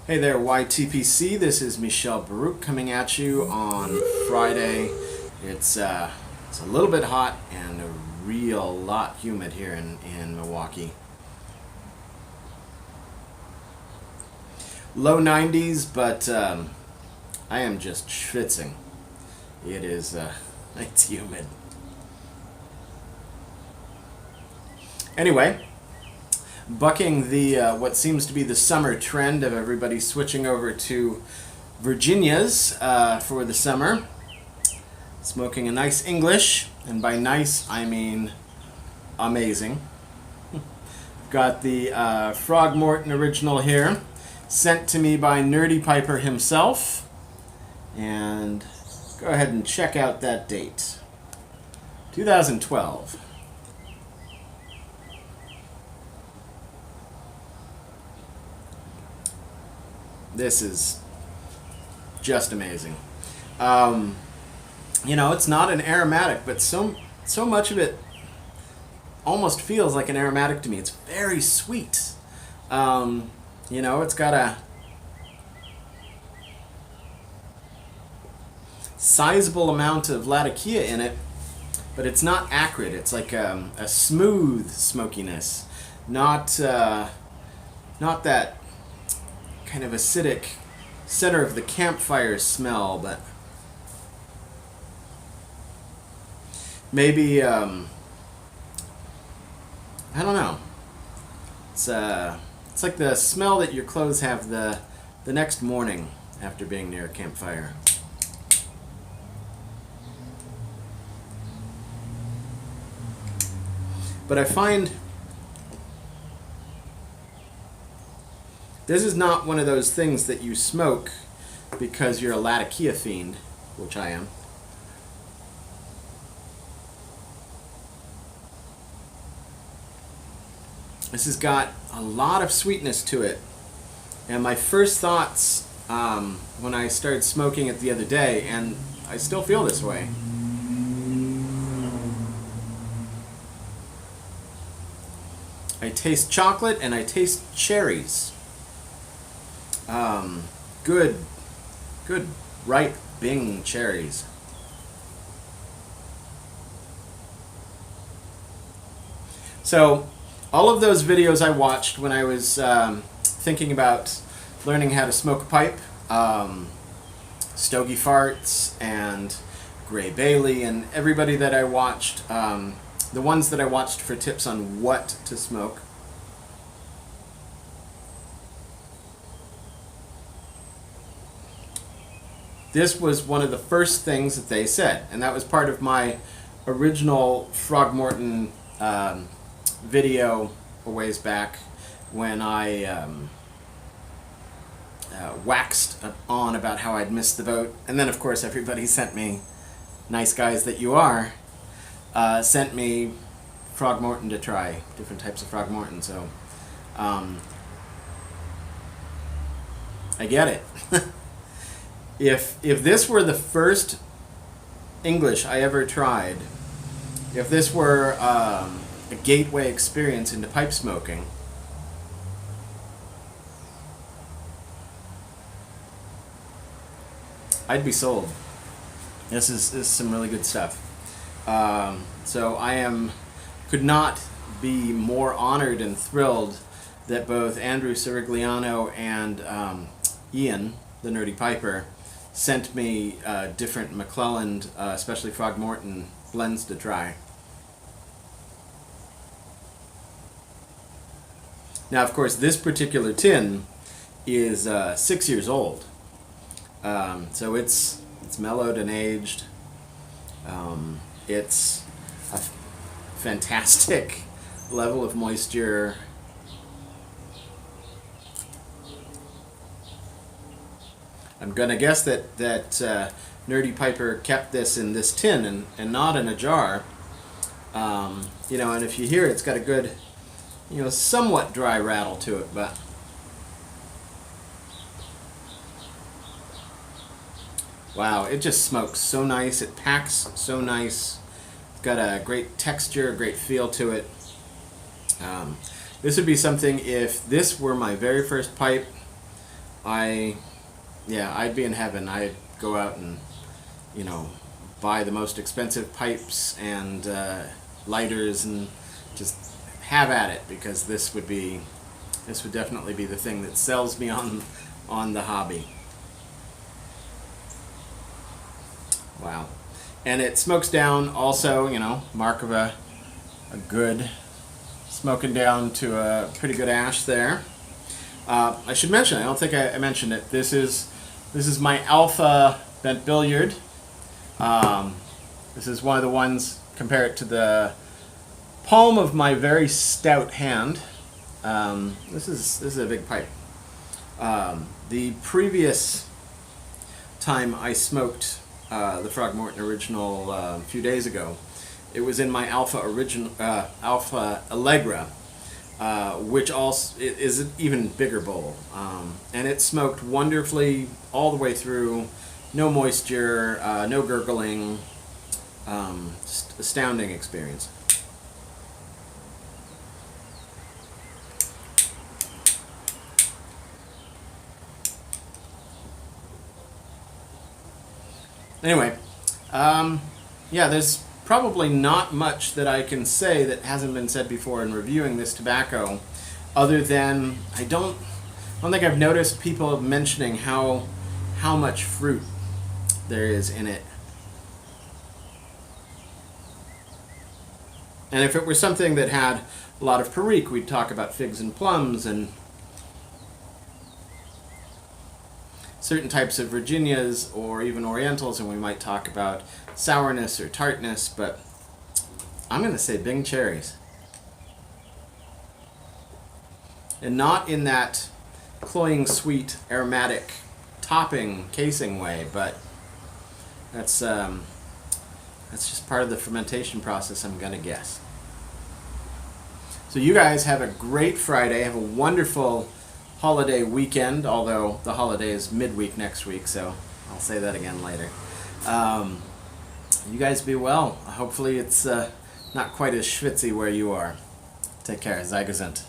Hey there, YTPC. This is Michel Baruch coming at you on Friday. It's a little bit hot and a real lot humid here in Milwaukee. Low 90s, but I am just schwitzing. It is, it's humid. Anyway, bucking the what seems to be the summer trend of everybody switching over to Virginias for the summer, smoking a nice English, and by nice I mean amazing. Got the Frog Morton original here, sent to me by Nerdy Piper himself, and go ahead and check out that date, 2012. This is just amazing. It's not an aromatic, but so much of it almost feels like an aromatic to me. It's very sweet. It's got a sizable amount of latakia in it, but it's not acrid. It's like a smooth smokiness, not that kind of acidic center of the campfire smell, but maybe I don't know. It's like the smell that your clothes have the next morning after being near a campfire. But I find this is not one of those things that you smoke because you're a latakia fiend, which I am. This has got a lot of sweetness to it. And my first thoughts when I started smoking it the other day, and I still feel this way, I taste chocolate and I taste cherries. Good ripe Bing cherries. So, all of those videos I watched when I was thinking about learning how to smoke a pipe, Stogie Farts and Gray Bailey and everybody that I watched, the ones that I watched for tips on what to smoke, this was one of the first things that they said, and that was part of my original Frog Morton video a ways back when I waxed on about how I'd missed the boat. And then, of course, everybody sent me, nice guys that you are, sent me Frog Morton to try, different types of Frog Morton, so I get it. If this were the first English I ever tried, if this were a gateway experience into pipe smoking, I'd be sold. This is some really good stuff. So could not be more honored and thrilled that both Andrew Sirigliano and Ian, the Nerdy Piper, sent me different McClelland, especially Frog Morton blends to try. Now, of course, this particular tin is 6 years old, so it's mellowed and aged. It's a fantastic level of moisture. I'm gonna guess that Nerdy Piper kept this in this tin and not in a jar. And if you hear it, it's got a good, somewhat dry rattle to it, but wow, it just smokes so nice. It packs so nice. It's got a great texture, a great feel to it. This would be something, if this were my very first pipe, I'd be in heaven. I'd go out and, buy the most expensive pipes and lighters and just have at it, because this would definitely be the thing that sells me on the hobby. Wow. And it smokes down also, mark of a good smoking down to a pretty good ash there. I should mention, I don't think I mentioned it, this is my Alpha bent billiard. This is one of the ones, compare it to the palm of my very stout hand. This is a big pipe. The previous time I smoked the Frog Morton Original a few days ago, it was in my Alpha Allegra, which also is an even bigger bowl, and it smoked wonderfully all the way through. No moisture, no gurgling, just astounding experience. Anyway, there's probably not much that I can say that hasn't been said before in reviewing this tobacco, other than I don't think I've noticed people mentioning how much fruit there is in it. And if it were something that had a lot of perique, we'd talk about figs and plums and certain types of Virginias or even Orientals, and we might talk about sourness or tartness, but I'm going to say Bing cherries. And not in that cloying, sweet, aromatic, topping, casing way, but that's just part of the fermentation process, I'm going to guess. So you guys have a great Friday. Have a wonderful holiday weekend, although the holiday is midweek next week, so I'll say that again later. You guys be well. Hopefully it's not quite as schwitzy where you are. Take care. Sei gesund.